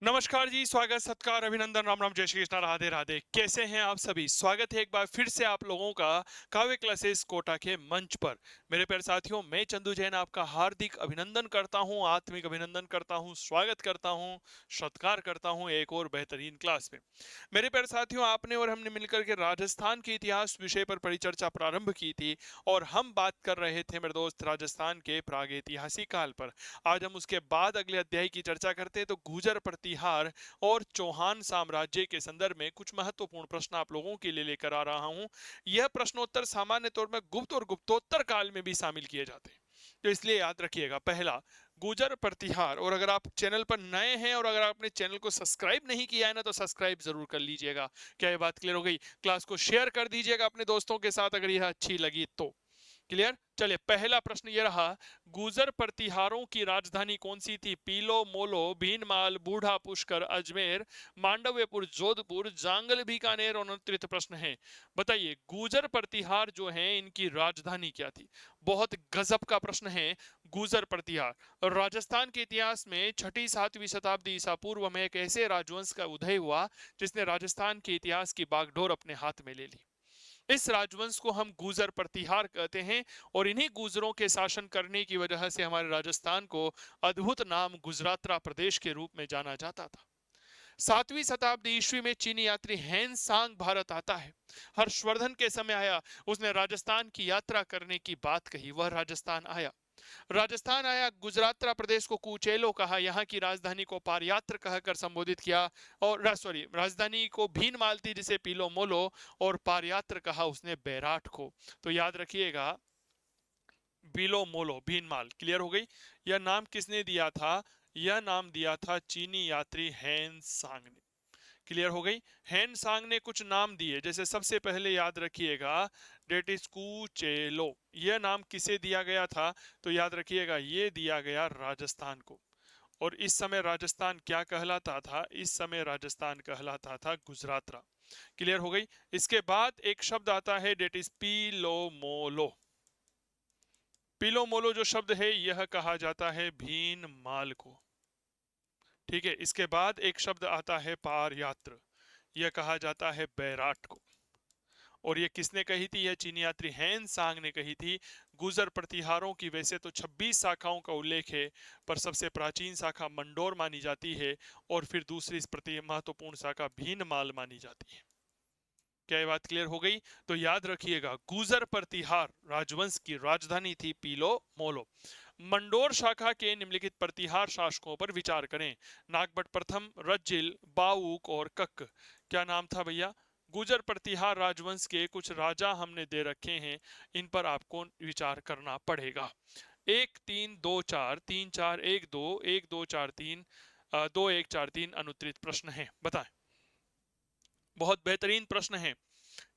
नमस्कार जी, स्वागत सत्कार अभिनंदन राम राम जय श्री कृष्णा राधे राधे। कैसे हैं आप सभी? स्वागत है एक बार फिर से आप लोगों का काव्य क्लासेस कोटा के मंच पर। मेरे प्यारे साथियों, मैं चंदू जैन आपका हार्दिक अभिनंदन करता हूं, आत्मिक अभिनंदन करता हूं, स्वागत करता हूं, सत्कार करता हूं एक और बेहतरीन क्लास में। मेरे प्यारे साथियों, आपने और हमने मिलकर के राजस्थान के इतिहास विषय पर परिचर्चा प्रारंभ की थी और हम बात कर रहे थे मेरे दोस्त राजस्थान के प्रागैतिहासिक काल पर। आज हम उसके बाद अगले अध्याय की चर्चा करते हैं तो गुर्जर प्रतिहार और चौहान साम्राज्य के संदर्भ में कुछ महत्वपूर्ण प्रश्न आप लोगों के लिए लेकर आ रहा हूं। यह प्रश्नोत्तर सामान्य तौर में गुप्त और गुप्तोत्तर काल में भी शामिल किए जाते हैं, तो इसलिए याद रखिएगा। पहला, गुर्जर प्रतिहार। और अगर आप चैनल पर नए हैं और अगर आपने चैनल को सब्सक्राइब नहीं किया है ना, तो सब्सक्राइब जरूर कर लीजिएगा। क्या ये बात क्लियर हो गई? क्लास को शेयर कर दीजिएगा अपने दोस्तों के साथ अगर यह अच्छी लगी तो। क्लियर? चलिए, पहला प्रश्न ये रहा, गुर्जर प्रतिहारों की राजधानी कौन सी थी? पीलो, मोलो, भीनमाल, बूढ़ा पुष्कर, अजमेर, मांडव्यपुर, जोधपुर, जांगल, बीकानेर। और तृतीय प्रश्न है, बताइए गुर्जर प्रतिहार जो है इनकी राजधानी क्या थी? बहुत गजब का प्रश्न है। गुर्जर प्रतिहार राजस्थान के इतिहास में छठी सातवीं शताब्दी ईसा पूर्व में एक ऐसे राजवंश का उदय हुआ जिसने राजस्थान के इतिहास की बागडोर अपने हाथ में ले ली। इस राजवंश को हम गुर्जर प्रतिहार कहते हैं और इन्हीं गुर्जरों के शासन करने की वजह से हमारे राजस्थान को अद्भुत नाम गुजरातरा प्रदेश के रूप में जाना जाता था। सातवीं शताब्दी ईस्वी में चीनी यात्री हैन सांग भारत आता है। हर्षवर्धन के समय आया, उसने राजस्थान की यात्रा करने की बात कही, वह राजस्थान आया। राजस्थान आया, गुजरातरा प्रदेश को कुचेलो कहा, यहाँ की राजधानी को पारयात्र कहकर संबोधित किया। और सॉरी, राजधानी को भीनमाल थी जिसे पीलो मोलो, और पारयात्र कहा उसने बैराट को। तो याद रखिएगा, पीलो मोलो भीनमाल। क्लियर हो गई? यह नाम किसने दिया था? यह नाम दिया था चीनी यात्री हैन सांग ने। क्लियर हो गई? हैन सांग ने कुछ नाम दिए, जैसे सबसे पहले याद रखिएगा डेट इज कुचेलो। यह नाम किसे दिया गया था? तो याद रखिएगा ये दिया गया राजस्थान को। और इस समय राजस्थान क्या कहलाता था? इस समय राजस्थान कहलाता था गुजरातरा। क्लियर हो गई? इसके बाद एक शब्द आता है डेट इज पीलोमोलो। पीलोमोलो जो शब्द है यह कहा जाता है भीन माल को। ठीक है, इसके बाद एक शब्द आता है पारयात्र, यह कहा जाता है बैराट को। और ये किसने कही थी? यह चीनी यात्री हैन सांग ने कही थी। गुर्जर प्रतिहारों की वैसे तो 26 शाखाओं का उल्लेख है, पर सबसे प्राचीन शाखा मंडोर मानी जाती है और फिर दूसरी प्रति महत्वपूर्ण शाखा भीनमाल मानी जाती है। क्या ये बात क्लियर हो गई? तो याद रखिएगा, गुर्जर प्रतिहार राजवंश की राजधानी थी पीलो मोलो। मंडोर शाखा के निम्नलिखित प्रतिहार शासकों पर विचार करें। नागभट्ट प्रथम, रज्जिल, बाऊक और कक्क। क्या नाम था भैया? गुर्जर प्रतिहार राजवंश के कुछ राजा हमने दे रखे हैं, इन पर आपको विचार करना पड़ेगा। 1 3 2 4, 3 4 1 2, 1 2 4 3, 2 1 4 3 अनुत्तरित प्रश्न है, बताएं। बहुत बेहतरीन प्रश्न है,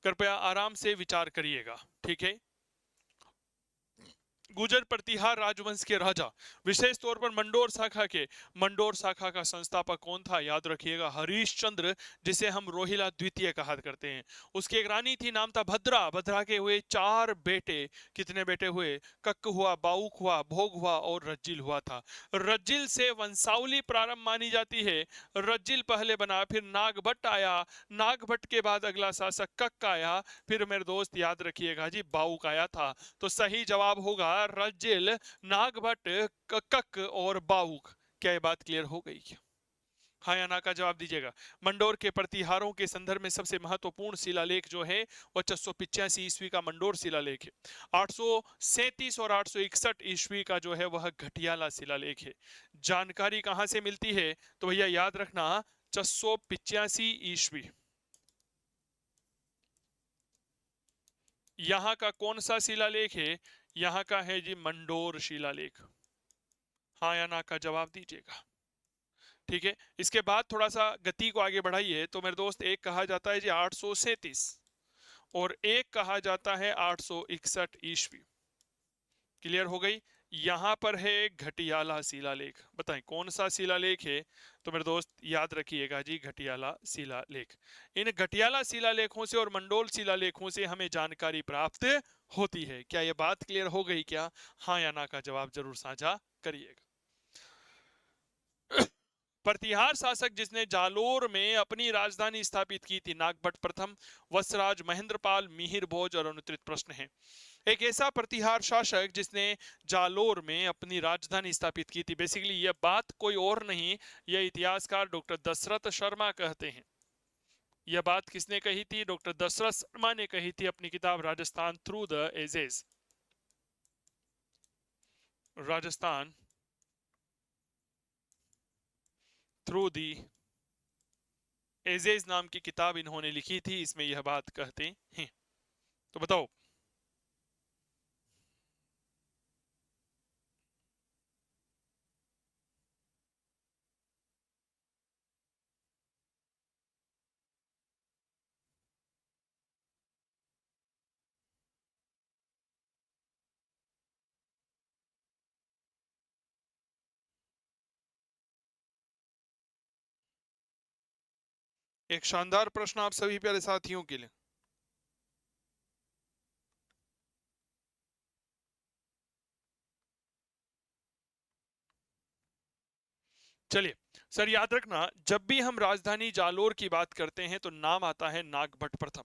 कृपया आराम से विचार करिएगा। ठीक है? गुर्जर प्रतिहार राजवंश के राजा, विशेष तौर पर मंडोर शाखा के, मंडोर शाखा का संस्थापक कौन था? याद रखिएगा हरिश्चंद्र, जिसे हम रोहिला द्वितीय कहा करते हैं। उसकी एक रानी थी, नाम था भद्रा। भद्रा के हुए 4 बेटे। कितने बेटे हुए? कक्क हुआ, बाऊक हुआ, भोग हुआ और रज्जिल हुआ था। रज्जिल से वंशावली प्रारंभ मानी जाती है। रज्जिल पहले बना, फिर नागभट्ट आया, नागभट्ट के बाद अगला शासक कक्क आया, फिर मेरे दोस्त याद रखिएगा जी बाऊक आया था। तो सही जवाब होगा रज्जिल, नागभट्ट, कक्क और बाऊक। क्या ये बात क्लियर हो गई क्या? हाँ या ना का जवाब दीजिएगा। मंडोर के प्रतिहारों के संदर्भ में सबसे महत्वपूर्ण शिलालेख जो है वह 685 ईस्वी का मंडोर शिलालेख है। 837 और 861 ईस्वी का जो है वह घटियाला शिलालेख है। जानकारी कहां से मिलती है? तो भैया याद रखना, 685 ईस्वी। यहां का कौन सा शिलालेख है? यहां का है जी मंडोर शिलालेख। हाँ या ना का जवाब दीजिएगा। ठीक है, इसके बाद थोड़ा सा गति को आगे बढ़ाइए तो मेरे दोस्त, एक कहा जाता है जी 837 और एक कहा जाता है 861 ईस्वी। क्लियर हो गई? यहां पर है घटियाला शिलालेख। बताएं कौन सा शिलालेख है? तो मेरे दोस्त याद रखिएगा जी घटियाला शिलालेख। इन घटियाला शिलालेखों से और मंडोल शिलालेखों से हमें जानकारी प्राप्त होती है। क्या यह बात क्लियर हो गई क्या? हाँ या ना का जवाब जरूर साझा करिएगा। प्रतिहार शासक जिसने जालोर में अपनी राजधानी स्थापित की थी, नागभट्ट प्रथम, वत्सराज, महेंद्रपाल, मिहिर भोज और अनुत्तरित प्रश्न है। एक ऐसा प्रतिहार शासक जिसने जालोर में अपनी राजधानी स्थापित की थी। बेसिकली यह बात कोई और नहीं, यह इतिहासकार डॉक्टर दशरथ शर्मा कहते हैं। यह बात किसने कही थी? डॉक्टर दशरथ शर्मा ने कही थी अपनी किताब Rajasthan through the ages. Rajasthan through the ages नाम की किताब इन्होंने लिखी थी, इसमें यह बात कहते हैं। तो बताओ, एक शानदार प्रश्न आप सभी प्यारे साथियों के लिए। चलिए सर, याद रखना, जब भी हम राजधानी जालोर की बात करते हैं तो नाम आता है नागभट्ट प्रथम।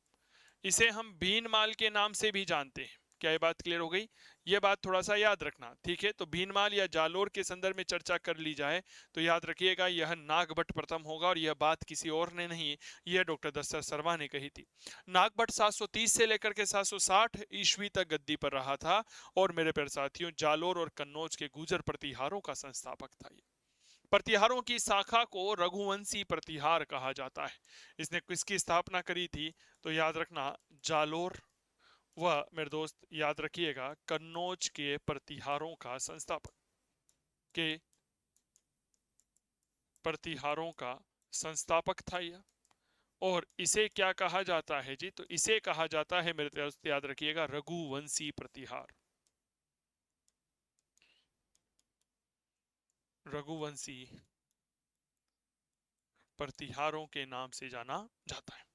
इसे हम भीनमाल के नाम से भी जानते हैं। क्या ये बात क्लियर हो गई? ये बात थोड़ा सा याद रखना, ठीक है? तो भीनमाल या जालोर के संदर्भ में चर्चा कर ली जाए तो याद रखिएगा यह नागभट्ट प्रथम होगा, और यह बात किसी और ने नहीं, यह डॉक्टर दशरथ शर्मा ने कही थी। नागभट्ट 730 से लेकर के 760 ईस्वी तक गद्दी पर रहा था, और मेरे प्यारे साथियों जालोर और कन्नौज के गुर्जर प्रतिहारों का संस्थापक था। ये प्रतिहारों की शाखा को रघुवंशी प्रतिहार कहा जाता है। इसने किसकी स्थापना करी थी? तो याद रखना, जालोर व मेरे दोस्त याद रखिएगा कन्नौज के प्रतिहारों का संस्थापक के प्रतिहारों का संस्थापक था यह। और इसे क्या कहा जाता है जी? तो इसे कहा जाता है मेरे दोस्त याद रखिएगा रघुवंशी प्रतिहार। रघुवंशी प्रतिहारों के नाम से जाना जाता है।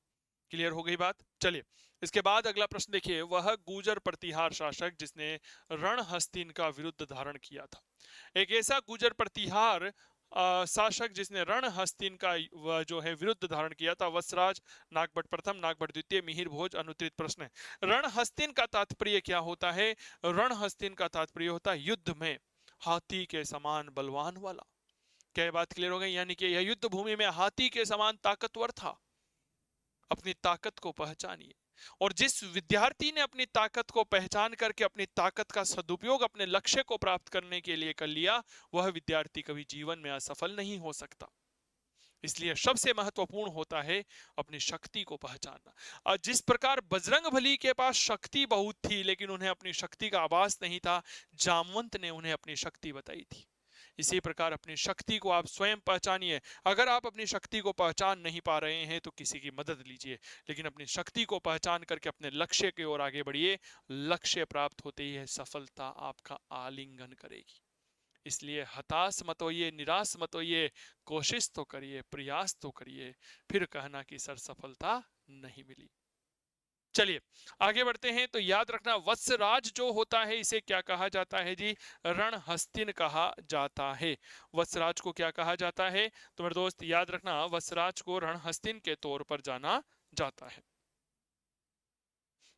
क्लियर हो गई बात? चलिए इसके बाद अगला प्रश्न देखिए, वह गुर्जर प्रतिहार शासक जिसने रणहस्तिन का विरुद्ध धारण किया था। एक ऐसा गुर्जर प्रतिहार शासक जिसने रणहस्तिन का वह जो है विरुद्ध धारण किया था। वत्सराज, नागभट्ट प्रथम, नागभट्ट द्वितीय, मिहिर भोज, अनुत्तरित प्रश्न है। रणहस्तिन का तात्पर्य क्या होता है? रणहस्तिन का तात्पर्य होता है युद्ध में हाथी के समान बलवान वाला। क्या बात क्लियर हो गई? यानी कि यह युद्ध भूमि में हाथी के समान ताकतवर था। अपनी ताकत को पहचानिए, और जिस विद्यार्थी ने अपनी ताकत को पहचान करके अपनी ताकत का सदुपयोग अपने लक्ष्य को प्राप्त करने के लिए कर लिया, वह विद्यार्थी कभी जीवन में असफल नहीं हो सकता। इसलिए सबसे महत्वपूर्ण होता है अपनी शक्ति को पहचानना। और जिस प्रकार बजरंग बली के पास शक्ति बहुत थी लेकिन उन्हें अपनी शक्ति का आभास नहीं था, जामवंत ने उन्हें अपनी शक्ति बताई थी। इसी प्रकार अपनी शक्ति को आप स्वयं पहचानिए। अगर आप अपनी शक्ति को पहचान नहीं पा रहे हैं तो किसी की मदद लीजिए, लेकिन अपनी शक्ति को पहचान करके अपने लक्ष्य की ओर आगे बढ़िए। लक्ष्य प्राप्त होते ही सफलता आपका आलिंगन करेगी। इसलिए हताश मत होइए, निराश मत होइए, कोशिश तो करिए, प्रयास तो करिए, फिर कहना कि सर सफलता नहीं मिली। चलिए आगे बढ़ते हैं। तो याद रखना, वत्सराज जो होता है इसे क्या कहा जाता है जी? रणहस्तिन कहा जाता है। वत्सराज को क्या कहा जाता है? तो मेरे दोस्त याद रखना, वत्सराज को रणहस्तिन के तौर पर जाना जाता है।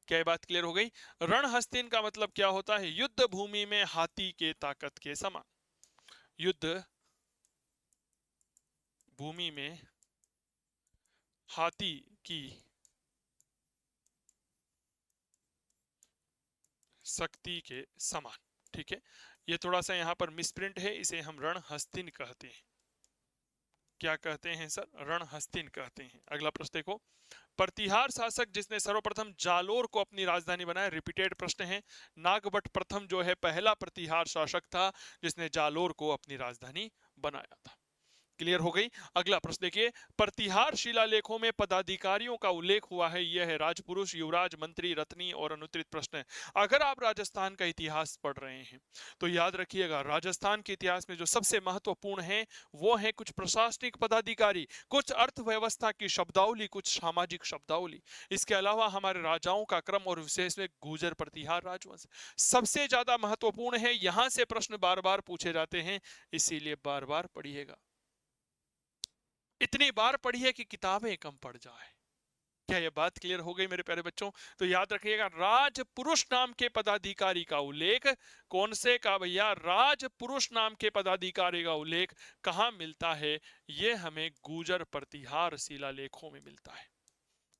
क्या ये बात क्लियर हो गई? रणहस्तिन का मतलब क्या होता है? युद्ध भूमि में हाथी के ताकत के समान। युद्ध भूमि में हाथी की शक्ति के समान। ठीक है, ये थोड़ा सा यहाँ पर मिसप्रिंट है, इसे हम रणहस्तिन कहते हैं। क्या कहते हैं सर? रणहस्तिन कहते हैं। अगला प्रश्न देखो, प्रतिहार शासक जिसने सर्वप्रथम जालोर को अपनी राजधानी बनाया। रिपीटेड प्रश्न है। नागभट्ट प्रथम जो है पहला प्रतिहार शासक था जिसने जालोर को अपनी राजधानी बनाया था। क्लियर हो गई? अगला प्रश्न देखिए, प्रतिहार शिलालेखों में पदाधिकारियों का उल्लेख हुआ है। यह है राजपुरुष, युवराज, मंत्री, रत्नी और अनुत्तरित प्रश्न है। अगर आप राजस्थान का इतिहास पढ़ रहे हैं तो याद रखिएगा, राजस्थान के इतिहास में जो सबसे महत्वपूर्ण है वो है कुछ प्रशासनिक पदाधिकारी, कुछ अर्थव्यवस्था की शब्दावली, कुछ सामाजिक शब्दावली। इसके अलावा हमारे राजाओं का क्रम और विशेष में गुर्जर प्रतिहार राजवंश सबसे ज्यादा महत्वपूर्ण है। यहां से प्रश्न बार बार पूछे जाते हैं, इसीलिए बार बार पढ़िएगा। इतनी बार पढ़िए कि किताबें कम पड़ जाए। क्या यह बात क्लियर हो गई मेरे प्यारे बच्चों? तो याद रखिएगा, राजपुरुष नाम के पदाधिकारी का उल्लेख कौन से का भैया? राजपुरुष नाम के पदाधिकारी का उल्लेख कहां मिलता है? यह हमें गुर्जर प्रतिहार शिलालेखों में मिलता है।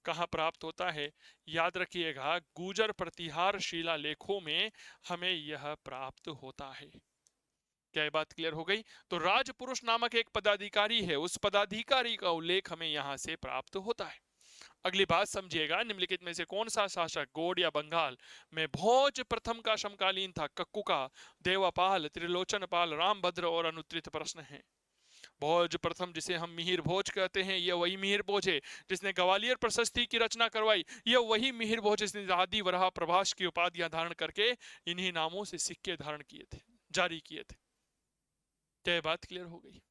कहां प्राप्त होता है? याद रखिएगा, गुर्जर प्रतिहार शिलालेखों में हमें यह प्राप्त होता है। क्या ये बात क्लियर हो गई? तो राजपुरुष नामक एक पदाधिकारी है, उस पदाधिकारी का उल्लेख हमें यहां से प्राप्त होता है। अगली बात समझिएगा, निम्नलिखित में से कौन सा शासक गौड़ या बंगाल में भोज प्रथम का समकालीन था? कक्कुका, देवपाल, त्रिलोचनपाल, रामभद्र और अनुत्तरित प्रश्न है। भोज प्रथम, जिसे हम मिहिर भोज कहते हैं, यह वही मिहिर भोज है जिसने ग्वालियर प्रशस्ति की रचना करवाई। यह वही मिहिर भोज जिसने आदि वराह प्रभास की उपाधियां धारण करके इन्हीं नामों से सिक्के धारण किए थे, जारी किए थे। क्या ये बात क्लियर हो गई?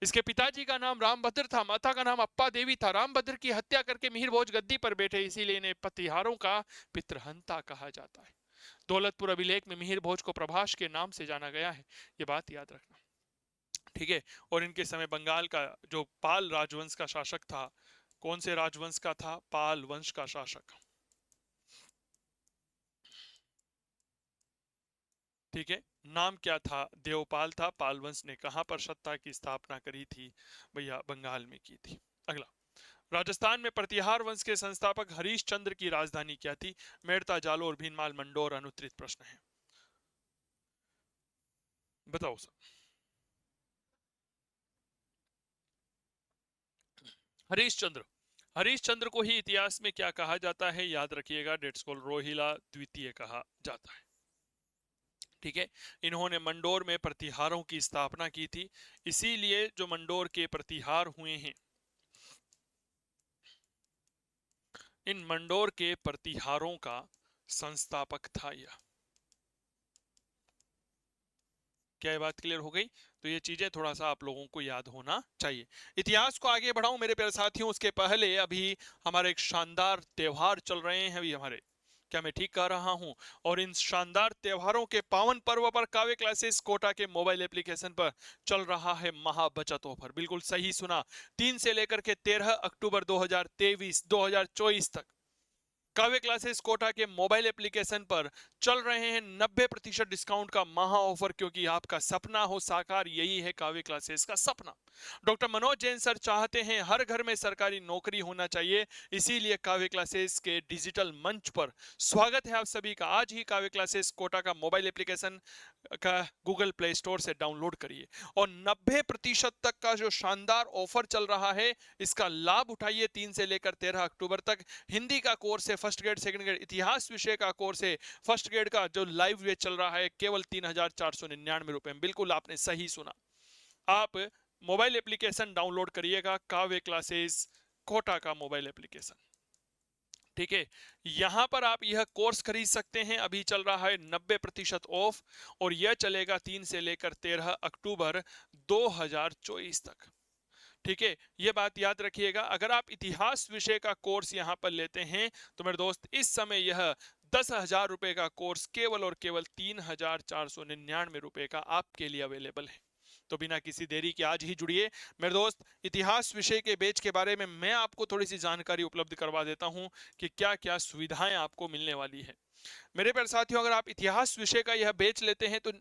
इसके पिताजी का नाम रामभद्र था, माता का नाम अप्पा देवी था। रामभद्र की हत्या करके मिहिर भोज गद्दी पर बैठे, इसीलिए इन्हें प्रतिहारों का पितृहंता कहा जाता है। दौलतपुर अभिलेख में मिहिर भोज को प्रभास के नाम से जाना गया है, ये बात याद रखना। ठीक है। और इनके समय बंगाल का जो पाल राजवंश का शासक था, कौन से राजवंश का था? पाल वंश का शासक। ठीक है। नाम क्या था? देवपाल था। पाल वंश ने कहां पर सत्ता की स्थापना करी थी? भैया बंगाल में की थी। अगला, राजस्थान में प्रतिहार वंश के संस्थापक हरीश चंद्र की राजधानी क्या थी? मेड़ता, जालोर, भीनमाल, मंडोर। अनुत्तरित प्रश्न है, बताओ सब। हरीश चंद्र, हरीश चंद्र को ही इतिहास में क्या कहा जाता है? याद रखिएगा, डेट्स को रोहिला द्वितीय कहा जाता है। ठीक है। इन्होंने मंडोर में प्रतिहारों की स्थापना की थी, इसीलिए जो मंडोर के प्रतिहार हुए हैं, इन मंडोर के प्रतिहारों का संस्थापक था यह। क्या ये बात क्लियर हो गई? तो ये चीजें थोड़ा सा आप लोगों को याद होना चाहिए। इतिहास को आगे बढ़ाऊं मेरे प्यारे साथियों, उसके पहले अभी हमारे एक शानदार त्योहार चल रहे हैं अभी हमारे। क्या मैं ठीक कह रहा हूं? और इन शानदार त्योहारों के पावन पर्व पर काव्य क्लासेस कोटा के मोबाइल एप्लीकेशन पर चल रहा है महा बचत ऑफर। बिल्कुल सही सुना, 3 से लेकर के 13 अक्टूबर 2024 तक काव्य क्लासेस कोटा के मोबाइल एप्लीकेशन पर चल रहे हैं 90% डिस्काउंट का महा ऑफर, क्योंकि आपका सपना हो साकार, यही है काव्य क्लासेस का सपना। डॉक्टर मनोज जैन सर चाहते हैं हर घर में सरकारी नौकरी होना चाहिए, इसीलिए काव्य क्लासेस के डिजिटल मंच पर स्वागत है आप सभी का। आज ही काव्य क्लासेस कोटा का मोबाइल एप्लीकेशन का गूगल प्ले स्टोर से डाउनलोड करिए और 90% तक का जो शानदार ऑफर चल रहा है, इसका लाभ उठाइए। 3 से लेकर 13 अक्टूबर तक हिंदी का कोर्स है फर्स्ट ग्रेड, सेकंड ग्रेड, इतिहास विषय का कोर्स है फर्स्ट ग्रेड का, जो लाइव वे चल रहा है केवल 3,499 रुपए में। बिल्कुल आपने सही सुना। आप मोबाइल एप्लीकेशन डाउनलोड करिएगा, काव्य क्लासेस कोटा का मोबाइल एप्लीकेशन। ठीक है। यहां पर आप यह कोर्स खरीद सकते हैं, अभी चल रहा है 90% ऑफ, और यह चलेगा 3 से लेकर 13 अक्टूबर 2024 तक। ठीक है। यह बात याद रखिएगा, अगर आप इतिहास विषय का कोर्स यहां पर लेते हैं तो मेरे दोस्त इस समय यह 10,000 रुपए का कोर्स केवल और केवल 3,499 रुपए का आपके लिए अवेलेबल है। तो बिना किसी देरी के आज ही जुड़िए मेरे दोस्त। इतिहास विषय के बैच के बारे में मैं आपको थोड़ी सी जानकारी उपलब्ध करवा देता हूं कि क्या क्या सुविधाएं आपको मिलने वाली है। मेरे प्यारे साथियों, अगर आप इतिहास विषय का यह बैच लेते हैं तो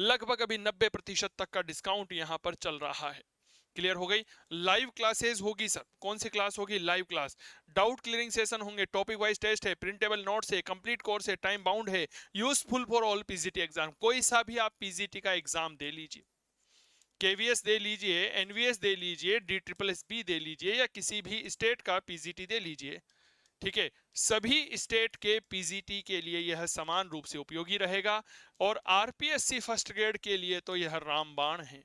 लगभग अभी 90% तक का डिस्काउंट यहां पर चल रहा है। क्लियर हो गई? लाइव क्लासेस होगी सर। कौन सी क्लास होगी? Live class. Doubt clearing session होंगे, टॉपिक वाइज टेस्ट है, प्रिंटेबल नोट्स है, कंप्लीट कोर्स है, टाइम बाउंड है, useful for all PGT exam. कोई सा भी आप पीजीटी का एग्जाम दे लीजिए, केवीएस दे लीजिए, एनवीएस दे लीजिए, डी ट्रिपल एस बी दे लीजिए, या किसी भी स्टेट का पीजीटी दे लीजिए। ठीक है। सभी स्टेट के पीजीटी के लिए यह समान रूप से उपयोगी रहेगा, और आरपीएससी फर्स्ट ग्रेड के लिए तो यह रामबाण है।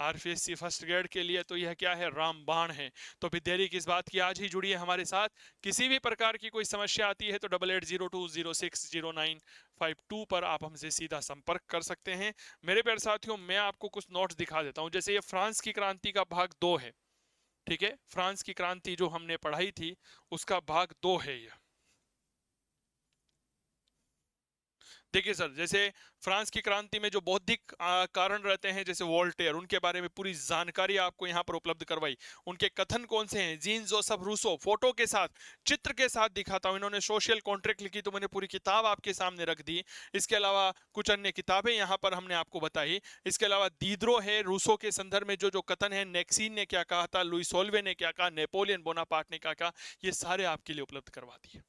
आरपीएससी फर्स्ट ग्रेड के लिए तो यह क्या है? रामबाण है। तो फिर देरी किस बात की, आज ही जुड़िए हमारे साथ। किसी भी प्रकार की कोई समस्या आती है तो 8802060952 पर आप हमसे सीधा संपर्क कर सकते हैं। मेरे प्यारे साथियों, मैं आपको कुछ नोट्स दिखा देता हूं। जैसे ये फ्रांस की क्रांति का भाग 2 है। ठीक है। फ्रांस की क्रांति जो हमने पढ़ाई थी उसका भाग 2 है यह। देखिए सर, जैसे फ्रांस की क्रांति में जो बौद्धिक कारण रहते हैं, जैसे वोल्टेयर, उनके बारे में पूरी जानकारी आपको यहाँ पर उपलब्ध करवाई। उनके कथन कौन से हैं, जीन जोसेफ रूसो, फोटो के साथ, चित्र के साथ दिखाता हूँ। इन्होंने सोशल कॉन्ट्रैक्ट लिखी, तो मैंने पूरी किताब आपके सामने रख दी। इसके अलावा कुछ अन्य किताबें यहाँ पर हमने आपको बताई। इसके अलावा दीद्रो है, रूसो के संदर्भ में जो जो कथन है, नेक्सीन ने क्या कहा था, लुई सोल्वे ने क्या कहा, नेपोलियन बोनापार्ट ने क्या कहा, ये सारे आपके लिए उपलब्ध करवा दिए।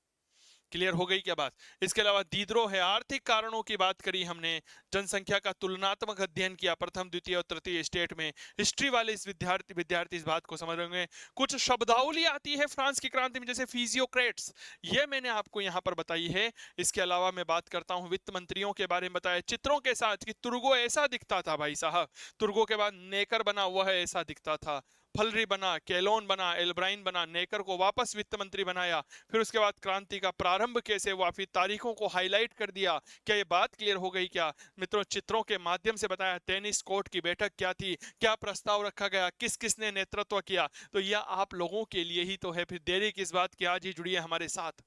क्लियर हो गई क्या बात? इसके अलावा दीद्रो है, आर्थिक कारणों की बात करी हमने, जनसंख्या का तुलनात्मक अध्ययन किया प्रथम द्वितीय और तृतीय स्टेट में। हिस्ट्री वाले इस विद्यार्थी इस बात को समझ रहे हैं। कुछ शब्दावली आती है फ्रांस की क्रांति में, जैसे फिजियोक्रेट्स, ये मैंने आपको यहाँ पर बताई है। इसके अलावा मैं बात करता हूँ वित्त मंत्रियों के बारे में, बताया चित्रों के साथ कि तुर्गो ऐसा दिखता था भाई साहब, तुर्गो के बाद नेकर बना, वह ऐसा दिखता था। फलरी बना, केलोन बना, एल्ब्राइन बना, नेकर को वापस वित्त मंत्री बनाया। फिर उसके बाद क्रांति का प्रारंभ कैसे हुआ, फिर तारीखों को हाईलाइट कर दिया। क्या ये बात क्लियर हो गई क्या मित्रों? चित्रों के माध्यम से बताया टेनिस कोर्ट की बैठक क्या थी, क्या प्रस्ताव रखा गया, किस किसने नेतृत्व किया। तो यह आप लोगों के लिए ही तो है, फिर देरी किस बात की, आज ही जुड़िए हमारे साथ।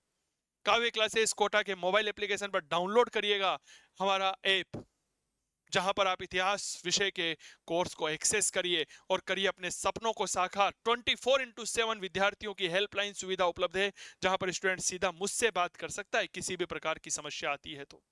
काव्य क्लासेस कोटा के मोबाइल एप्लीकेशन पर डाउनलोड करिएगा हमारा ऐप, जहां पर आप इतिहास विषय के कोर्स को एक्सेस करिए और करिए अपने सपनों को साकार। 24x7 विद्यार्थियों की हेल्पलाइन सुविधा उपलब्ध है, जहां पर स्टूडेंट सीधा मुझसे बात कर सकता है किसी भी प्रकार की समस्या आती है तो।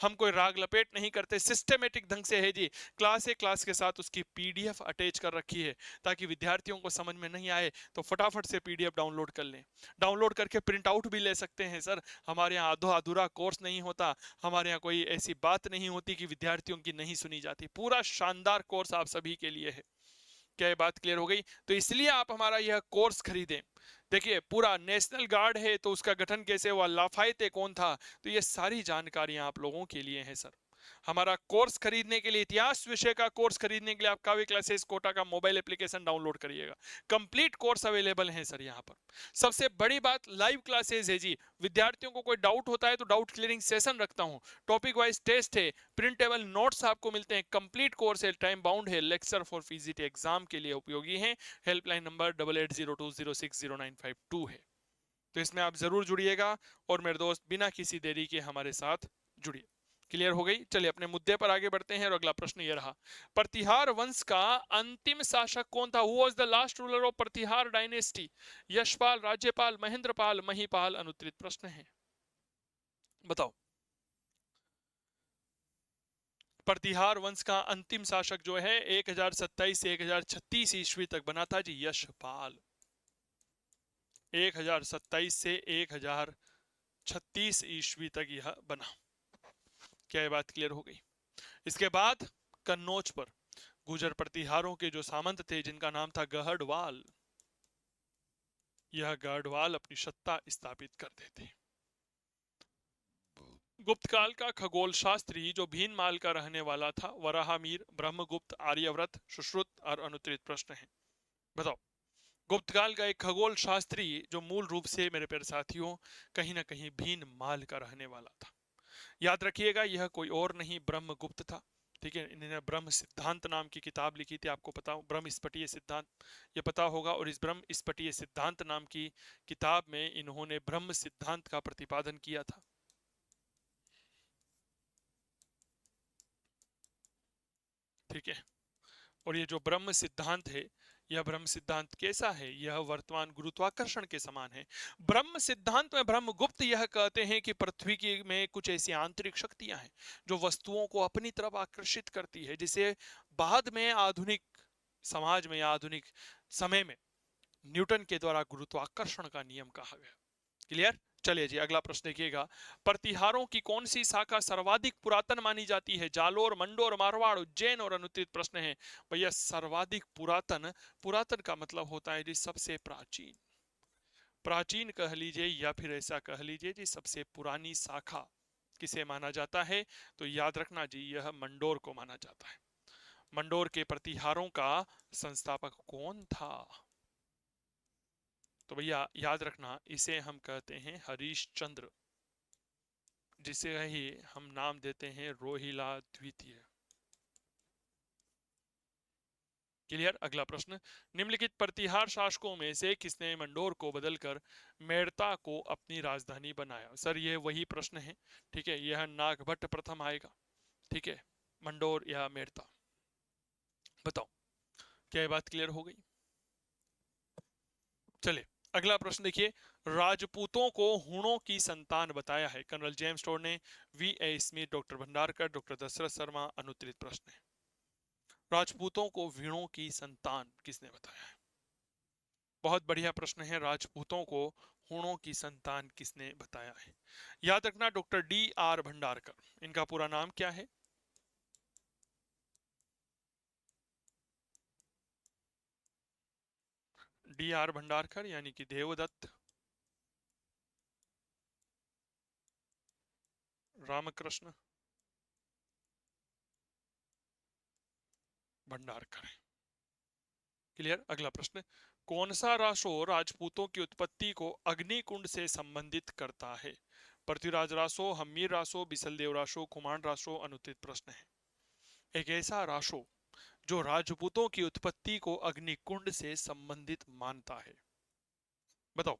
हम कोई राग लपेट नहीं करते, सिस्टमेटिक ढंग से है जी। क्लास के साथ उसकी पीडीएफ अटैच कर रखी है, ताकि विद्यार्थियों को समझ में नहीं आए तो फटाफट से पीडीएफ डाउनलोड कर लें। डाउनलोड करके प्रिंट आउट भी ले सकते हैं सर। हमारे यहाँ आधो अधूरा कोर्स नहीं होता, हमारे यहाँ कोई ऐसी बात नहीं होती कि विद्यार्थियों की नहीं सुनी जाती। पूरा शानदार कोर्स आप सभी के लिए है। क्या ये बात क्लियर हो गई? तो इसलिए आप हमारा यह कोर्स खरीदें। देखिए, पूरा नेशनल गार्ड है तो उसका गठन कैसे हुआ, लाफाइते कौन था, तो ये सारी जानकारियां आप लोगों के लिए हैं सर। हमारा कोर्स खरीदने के लिए, इतिहास विषय का कोर्स खरीदने के लिए आप काव्य क्लासेस कोटा का मोबाइल एप्लीकेशन डाउनलोड करिएगा। कंप्लीट कोर्स अवेलेबल है सर यहाँ पर। सबसे बड़ी बात, लाइव क्लासेस है जी। विद्यार्थियों को कोई डाउट होता है तो डाउट क्लियरिंग सेशन रखता हूँ। टॉपिक वाइज टेस्ट है, प्रिंटेबल नोट्स आपको मिलते हैं। कंप्लीट कोर्स है, टाइम बाउंड है, लेक्चर फॉर फिजिट एग्जाम के लिए उपयोगी है। हेल्पलाइन नंबर 8802060952 है। तो इसमें आप जरूर जुड़िएगा और मेरे दोस्त बिना किसी देरी के हमारे साथ जुड़िए। क्लियर हो गई? चलिए अपने मुद्दे पर आगे बढ़ते हैं और अगला प्रश्न यह रहा, प्रतिहार वंश का अंतिम शासक कौन था? Who was the last ruler of Pratihara dynasty? Yashpal, Rajyapal, Mahendrapal, Mahipal? अनुत्तरित प्रश्न है, बताओ। प्रतिहार वंश का अंतिम शासक जो है 1027 से 1036 ईस्वी तक बना था जी, यशपाल। 1027 से 1036 ईस्वी तक यह बना। क्या ये बात क्लियर हो गई? इसके बाद कन्नौज पर गुर्जर प्रतिहारों के जो सामंत थे, जिनका नाम था गहडवाल, यह गहडवाल अपनी सत्ता स्थापित कर देते। गुप्त काल का खगोल शास्त्री जो भीनमाल का रहने वाला था, वराहमीर, ब्रह्मगुप्त, आर्यव्रत, सुश्रुत? और अनुत्तरित प्रश्न है, बताओ। गुप्त काल का एक खगोल शास्त्री जो मूल रूप से मेरे प्यारे साथियों कहीं ना कहीं भीनमाल का रहने वाला था। याद रखिएगा, यह कोई और नहीं ब्रह्मगुप्त था। ठीक है, इन्होंने ब्रह्म सिद्धांत नाम की किताब लिखी थी, आपको पता हो, ब्रह्म स्फटिय सिद्धांत, ये पता होगा। और इस ब्रह्म स्फटिय सिद्धांत नाम की किताब में इन्होंने ब्रह्म सिद्धांत का प्रतिपादन किया था। ठीक है, और ये जो ब्रह्म सिद्धांत है, यह ब्रह्म सिद्धांत कैसा है? यह वर्तमान गुरुत्वाकर्षण के समान है। ब्रह्म सिद्धांत में ब्रह्मगुप्त यह कहते हैं कि पृथ्वी की में कुछ ऐसी आंतरिक शक्तियां हैं जो वस्तुओं को अपनी तरफ आकर्षित करती है, जिसे बाद में आधुनिक समाज में या आधुनिक समय में न्यूटन के द्वारा गुरुत्वाकर्षण का नियम कहा गया। क्लियर? चलिए जी, अगला प्रश्न देखिएगा। प्रतिहारों की कौन सी शाखा सर्वाधिक पुरातन मानी जाती है? जालोर, मंडोर, मारवाड़, उज्जैन? और अनुत्तरित प्रश्न है भैया, सर्वाधिक पुरातन, पुरातन का मतलब होता है जी सबसे प्राचीन। प्राचीन कह लीजिए या फिर ऐसा कह लीजिए जी सबसे पुरानी शाखा किसे माना जाता है? तो याद रखना जी, यह मंडोर को माना जाता है। मंडोर के प्रतिहारों का संस्थापक कौन था? तो भैया याद रखना, इसे हम कहते हैं हरीशचंद्र, जिसे ही हम नाम देते हैं रोहिला द्वितीय। क्लियर। अगला प्रश्न, निम्नलिखित प्रतिहार शासकों में से किसने मंडोर को बदलकर मेड़ता को अपनी राजधानी बनाया? सर ये वही प्रश्न है, ठीक है, यह नागभट्ट प्रथम आएगा, ठीक है, मंडोर या मेड़ता, बताओ क्या ये बात क्लियर हो गई? चलिए अगला प्रश्न देखिए, राजपूतों को हूणों की संतान बताया है? कर्नल जेम्स टोड ने, V A Smith, doctor Bhandarkar, doctor Dasharath Sharma. अनुत्तरित प्रश्न है, राजपूतों को वीणों की संतान किसने बताया है? बहुत बढ़िया प्रश्न है, राजपूतों को हूणों की संतान किसने बताया है? याद रखना डॉक्टर डी आर भंडारकर। इनका पूरा नाम क्या है? डी आर भंडारकर यानी कि देवदत्त रामकृष्ण भंडारकर। क्लियर। अगला प्रश्न, कौन सा रासो राजपूतों की उत्पत्ति को अग्निकुंड से संबंधित करता है? पृथ्वीराज रासो, हम्मीर रासो, बिसलदेव रासो, कुमार रासो। अनुत्तरित प्रश्न है, एक ऐसा रासो जो राजपूतों की उत्पत्ति को अग्निकुंड से संबंधित मानता है, बताओ।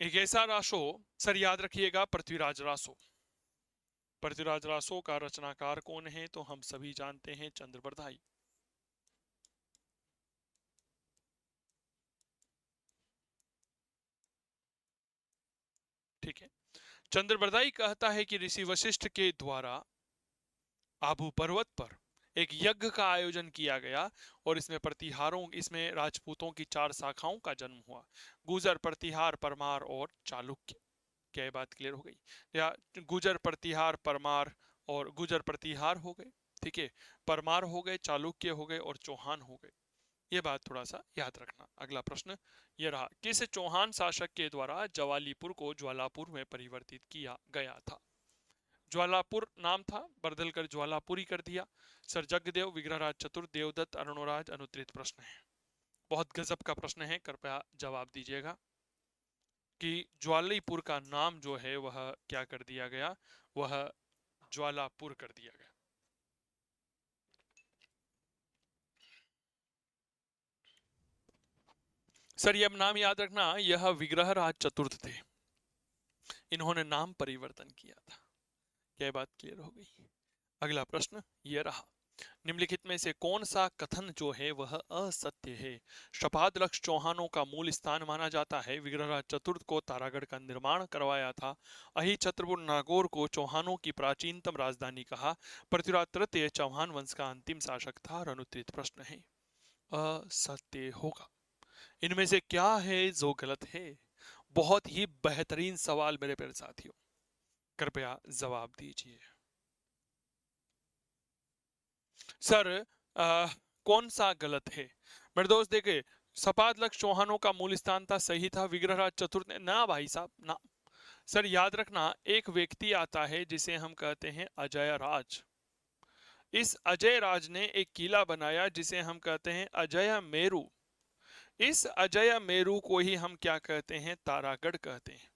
एक ऐसा रासो, सर याद रखिएगा पृथ्वीराज रासो। पृथ्वीराज रासो का रचनाकार कौन है? तो हम सभी जानते हैं चंद्रबरदाई। ठीक है, चंद्रबरदाई कहता है कि ऋषि वशिष्ठ के द्वारा आबू पर्वत पर एक यज्ञ का आयोजन किया गया और इसमें राजपूतों की 4 शाखाओं का जन्म हुआ, गुजर, प्रतिहार, परमार और चालुक्य। क्या ये बात क्लियर हो गई? या गुजर, प्रतिहार, परमार और गुजर प्रतिहार हो गए, ठीक है, परमार हो गए, चालुक्य हो गए और चौहान हो गए। ये बात थोड़ा सा याद रखना। अगला प्रश्न ये रहा, किस चौहान शासक के द्वारा जवालीपुर को ज्वालापुर में परिवर्तित किया गया था? ज्वालापुर नाम था, बदल कर ज्वालापुरी कर दिया। सर जगदेव, विग्रहराज चतुर, देवदत्त, अरुणराज। अनुत्तरित प्रश्न है, बहुत गजब का प्रश्न है, कृपया जवाब दीजिएगा कि ज्वालीपुर का नाम जो है वह क्या कर दिया गया? वह ज्वालापुर कर दिया गया। सर ये अब नाम याद रखना, यह विग्रहराज चतुर्थ थे, इन्होंने नाम परिवर्तन किया था। क्या बात क्लियर हो गई? अगला प्रश्न ये रहा, निम्नलिखित में से कौन सा कथन जो है वह असत्य है? शपादलक्ष चौहानों का मूल स्थान माना जाता है, विग्रहराज चतुर्थ को तारागढ़ का निर्माण करवाया था, अहि छत्रपुर नागौर को चौहानों की प्राचीनतम राजधानी कहा, पृथ्वीराज तृतीय चौहान वंश का अंतिम शासक था। और अनुत्तरित प्रश्न है, असत्य होगा। इनमें से क्या है जो गलत है? बहुत ही बेहतरीन सवाल मेरे प्यारे साथियों, कृपया जवाब दीजिए। सर कौन सा गलत है? मेरे दोस्त देखे, सपाद लक्ष्य चौहानों का मूल स्थान था, सही था। विग्रहराज चतुर्थ ने ना, भाई साहब ना। सर याद रखना, एक व्यक्ति आता है जिसे हम कहते हैं अजय राज। इस अजय राज ने एक किला बनाया जिसे हम कहते हैं अजय मेरू। इस अजय मेरू को ही हम क्या कहते हैं? तारागढ़ कहते हैं।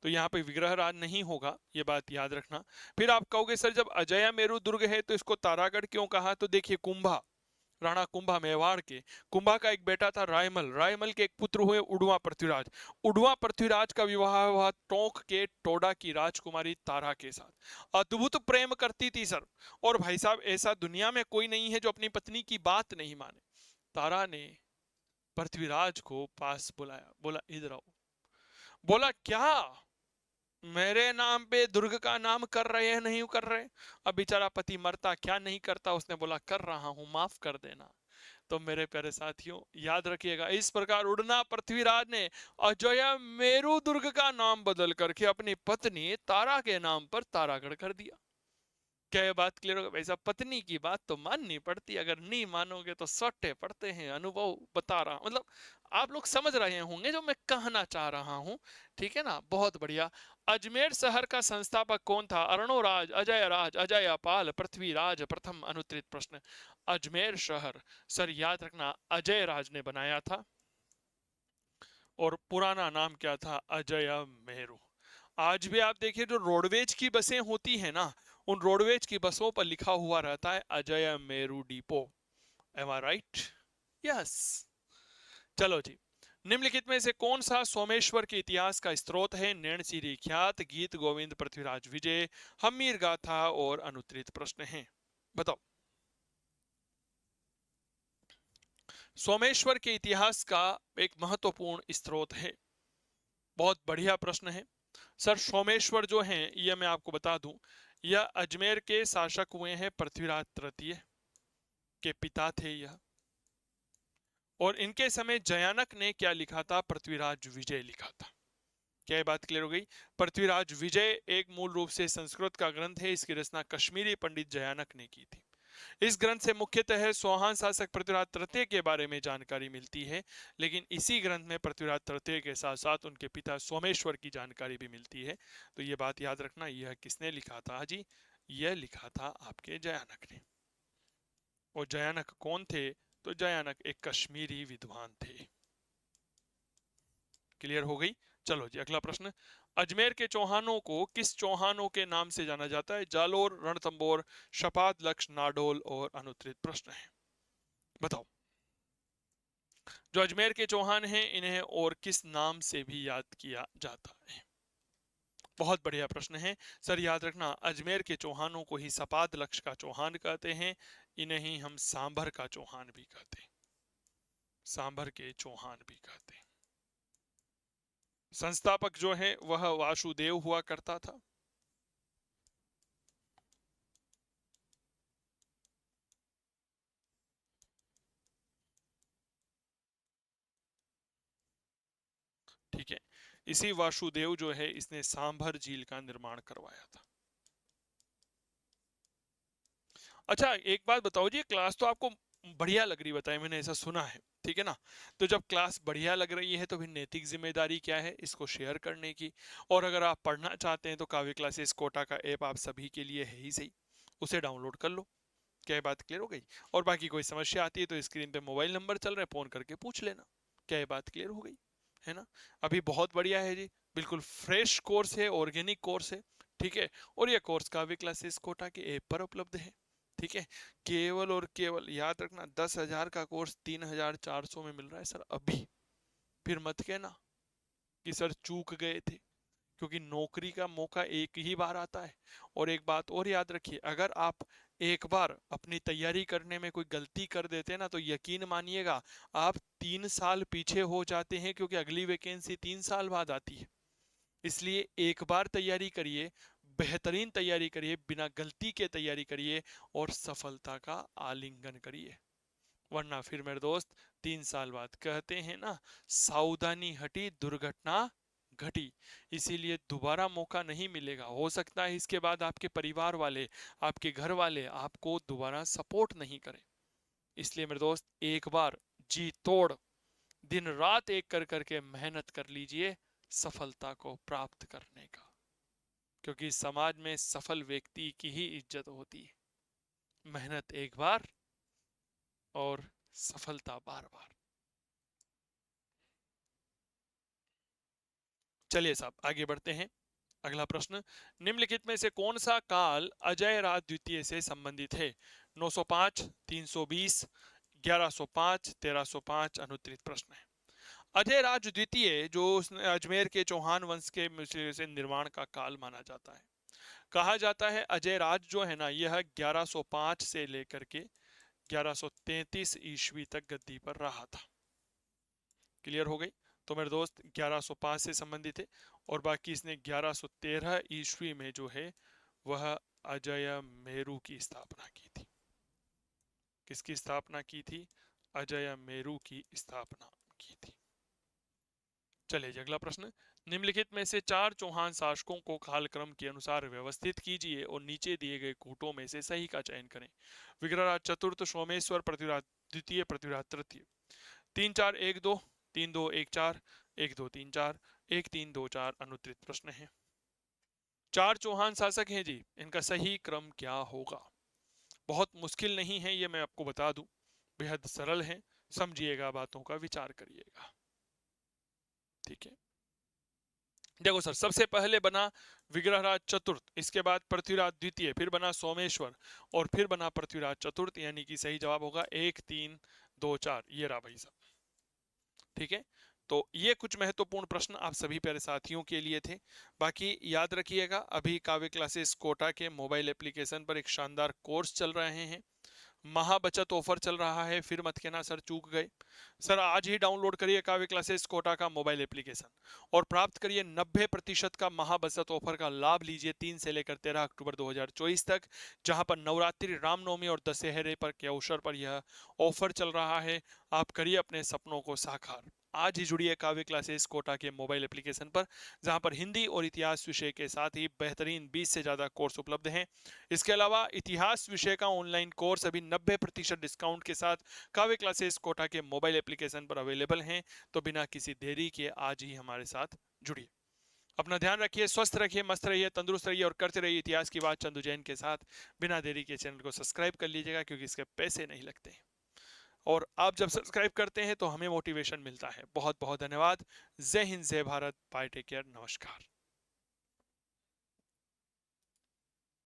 तो यहाँ पे विग्रहराज नहीं होगा, ये बात याद रखना। फिर आप कहोगे सर जब अजय मेरू दुर्ग है तो इसको तारागढ़ क्यों कहा? तो देखिए, कुंभा, राणा कुंभा मेवाड़ के, कुंभा का एक बेटा था रायमल, रायमल के एक पुत्र हुए उड़वा पृथ्वीराज, उड़वा पृथ्वीराज का विवाह हुआ टोंक के टोडा की राजकुमारी तारा के साथ। अद्भुत प्रेम करती थी सर, और भाई साहब ऐसा दुनिया में कोई नहीं है जो अपनी पत्नी की बात नहीं माने। तारा ने पृथ्वीराज को पास बुलाया, बोला इधर आओ। बोला क्या मेरे नाम पे दुर्ग का नाम कर रहे हैं? नहीं कर रहे? अब बेचारा पति मरता क्या नहीं करता, उसने बोला कर रहा हूं, माफ कर देना। तो मेरे प्यारे साथियों याद रखिएगा, इस प्रकार उड़ना पृथ्वीराज ने अजय मेरू दुर्ग का नाम बदल करके अपनी पत्नी तारा के नाम पर तारागढ़ कर दिया। क्या ये बात क्लियर होगा? वैसा पत्नी की बात तो माननी पड़ती, अगर नहीं मानोगे तो सट्टे पड़ते हैं। अनुभव बता रहा, मतलब आप लोग समझ रहे होंगे जो मैं कहना चाह रहा हूं, ठीक है ना? बहुत बढ़िया। अजमेर शहर का संस्थापक कौन था? अरुणोराज, अजय राज, अजय पाल, पृथ्वीराज प्रथम। अनुत्तरित प्रश्न, अजमेर शहर सर याद रखना अजय राज ने बनाया था और पुराना नाम क्या था? अजय मेरू। आज भी आप देखिए जो रोडवेज की बसें होती है ना, उन रोडवेज की बसों पर लिखा हुआ रहता है अजय मेरू डिपो। एम आई राइट? यस। चलो जी, निम्नलिखित में से कौन सा सोमेश्वर के इतिहास का स्रोत है? नैणसीरी ख्यात, गीत गोविंद, पृथ्वीराज विजय, हम्मीर गाथा और अनुत्तरित प्रश्न है। बताओ। सोमेश्वर के इतिहास का एक महत्वपूर्ण स्रोत है। बहुत बढ़िया प्रश्न है सर। सोमेश्वर जो हैं, यह मैं आपको बता दूं, यह अजमेर के शासक हुए हैं पृथ्वीराज तृतीय के पिता थे यह। और इनके समय जयानक ने क्या लिखा था? पृथ्वीराज विजय लिखा था। क्या ये बात क्लियर हो गई? पृथ्वीराज विजय एक मूल रूप से संस्कृत का ग्रंथ है। इसकी रचना कश्मीरी पंडित जयानक ने की थी। इस ग्रंथ से मुख्यतः सोहान शासक पृथ्वीराज तृतीय के बारे में जानकारी मिलती है, लेकिन इसी ग्रंथ में पृथ्वीराज तृतीय के साथ साथ उनके पिता सोमेश्वर की जानकारी भी मिलती है। तो ये बात याद रखना, यह किसने लिखा था जी? यह लिखा था आपके जयानक ने। और जयानक कौन थे? तो जयानक एक कश्मीरी विद्वान थे। क्लियर हो गई? चलो जी, अगला प्रश्न। अजमेर के चौहानों को किस चौहानों के नाम से जाना जाता है? जालोर, रणथंबोर, शपाद, लक्ष्य, नाडोल और अनुत्तरित प्रश्न है। बताओ। जो अजमेर के चौहान हैं, इन्हें और किस नाम से भी याद किया जाता है? बहुत बढ़िया प्रश्न है सर। याद रखना, अजमेर के चौहानों को ही सपाद लक्ष्य का चौहान कहते हैं। इन्हें ही हम सांभर का चौहान भी कहते हैं। सांभर के चौहान भी कहते हैं। संस्थापक जो है वह वासुदेव हुआ करता था। ठीक है, इसी वासुदेव जो है, इसने सांभर झील का निर्माण करवाया था। अच्छा, एक बात बताओ जी, क्लास तो आपको बढ़िया लग रही, बताए मैंने ऐसा सुना है, ठीक है ना? तो जब क्लास बढ़िया लग रही है तो फिर नैतिक जिम्मेदारी क्या है? इसको शेयर करने की। और अगर आप पढ़ना चाहते हैं तो काव्य क्लासेस कोटा का ऐप आप सभी के लिए है ही सही, उसे डाउनलोड कर लो। क्या ये बात क्लियर हो गई? और बाकी कोई समस्या आती है तो स्क्रीन पे मोबाइल नंबर चल रहे हैं, फोन करके पूछ लेना। क्या ये बात क्लियर हो गई? है ना? अभी बहुत बढ़िया है जी, बिल्कुल फ्रेश कोर्स है, ऑर्गेनिक कोर्स है। ठीक है, और ये कोर्स काव्य क्लासेस कोटा के ऐप पर उपलब्ध है। ठीक है, केवल और केवल याद रखना, 10,000 का कोर्स 3,400 में मिल रहा है सर अभी। फिर मत कहना कि सर चूक गए थे, क्योंकि नौकरी का मौका एक ही बार आता है। और एक बात और याद रखिए, अगर आप एक बार अपनी तैयारी करने में कोई गलती कर देते हैं ना, तो यकीन मानिएगा आप 3 साल पीछे हो जाते हैं, क्योंकि अगली वैकेंसी 3 साल बाद आती है। इसलिए एक बार तैयारी करिए, बेहतरीन तैयारी करिए, बिना गलती के तैयारी करिए और सफलता का आलिंगन करिए। वरना फिर मेरे दोस्त, 3 साल बाद कहते हैं ना, सावधानी हटी दुर्घटना घटी। इसीलिए दोबारा मौका नहीं मिलेगा। हो सकता है इसके बाद आपके परिवार वाले, आपके घर वाले आपको दोबारा सपोर्ट नहीं करें। इसलिए मेरे दोस्त, एक बार जी तोड़ दिन रात एक कर करके मेहनत कर लीजिए सफलता को प्राप्त करने का, क्योंकि समाज में सफल व्यक्ति की ही इज्जत होती है। मेहनत एक बार और सफलता बार बार। चलिए साहब, आगे बढ़ते हैं। अगला प्रश्न। निम्नलिखित में से कौन सा काल अजय राज द्वितीय से संबंधित है? 905, 320, 1105, 1305, अनुत्तरित प्रश्न है। अजय राज द्वितीय जो अजमेर के चौहान वंश के से निर्माण का काल माना जाता है। कहा जाता है अजय राज जो है ना, यह 1105 से लेकर के 1133 ईस्वी तक गद्दी पर रहा था। क्लियर हो गई? तो मेरे दोस्त, 1105 से संबंधित है। और बाकी इसने 1113 ईस्वी में जो है वह अजय मेरू की स्थापना की थी। किसकी स्थापना की थी? अजय मेरू की स्थापना की थी। चलिए जी, अगला प्रश्न। निम्नलिखित में से 4 चौहान शासकों को कालक्रम के अनुसार व्यवस्थित कीजिए और नीचे दिए गए कूटों में से सही का चयन करें। विग्रहराज चतुर्थ, सोमेश्वर, पृथ्वीराज द्वितीय, पृथ्वीराज तृतीय। 3-4-1-2, 3-2-1-4, 1-2-3-4, 1-3-2-4, अनुत्तरित प्रश्न है। 4 चौहान शासक हैं जी, इनका सही क्रम क्या होगा? बहुत मुश्किल नहीं है, ये मैं आपको बता दूं, बेहद सरल है। समझिएगा, बातों का विचार करिएगा। ठीक है, देखो सर, सबसे पहले बना विग्रहराज चतुर्थ, इसके बाद पृथ्वीराज द्वितीय, फिर बना सोमेश्वर और फिर बना पृथ्वीराज चतुर्थ, यानी कि सही जवाब होगा 1 3 2 4। ये रहा भाई साहब। ठीक है, तो ये कुछ महत्वपूर्ण प्रश्न आप सभी प्यारे साथियों के लिए थे। बाकी याद रखिएगा, अभी काव्य क्लासेस कोटा के मोबाइल एप्लीकेशन पर एक शानदार कोर्स चल रहे हैं। महा बचत ऑफर चल रहा है, फिर मत कहना सर चूक गए। सर आज ही डाउनलोड करिए काव्य क्लासेस कोटा का मोबाइल एप्लीकेशन और प्राप्त करिए 90% का महा बचत ऑफर का लाभ लीजिए 3 से लेकर 13 अक्टूबर 2024 तक, जहां पर नवरात्रि, रामनवमी और दशहरे पर के अवसर पर यह ऑफर चल रहा है। आप करिए अपने सपनों को साकार। आज ही जुड़िए काव्य क्लासेस कोटा के मोबाइल एप्लीकेशन पर, जहां पर हिंदी और इतिहास विषय के साथ ही बेहतरीन 20 से ज्यादा कोर्स उपलब्ध हैं। इसके अलावा इतिहास विषय का ऑनलाइन कोर्स अभी 90% डिस्काउंट के साथ काव्य क्लासेस कोटा के मोबाइल एप्लीकेशन पर अवेलेबल हैं। तो बिना किसी देरी के आज ही हमारे साथ जुड़िए। अपना ध्यान रखिए, स्वस्थ रखिए, मस्त रहिए, तंदुरुस्त रहिए और करते रहिए इतिहास की बात चंदू जैन के साथ। बिना देरी के चैनल को सब्सक्राइब कर लीजिएगा, क्योंकि इसके पैसे नहीं लगते। और आप जब सब्सक्राइब करते हैं तो हमें मोटिवेशन मिलता है। बहुत बहुत धन्यवाद। जय हिंद, जय भारत, बाय, टेक केयर, नमस्कार।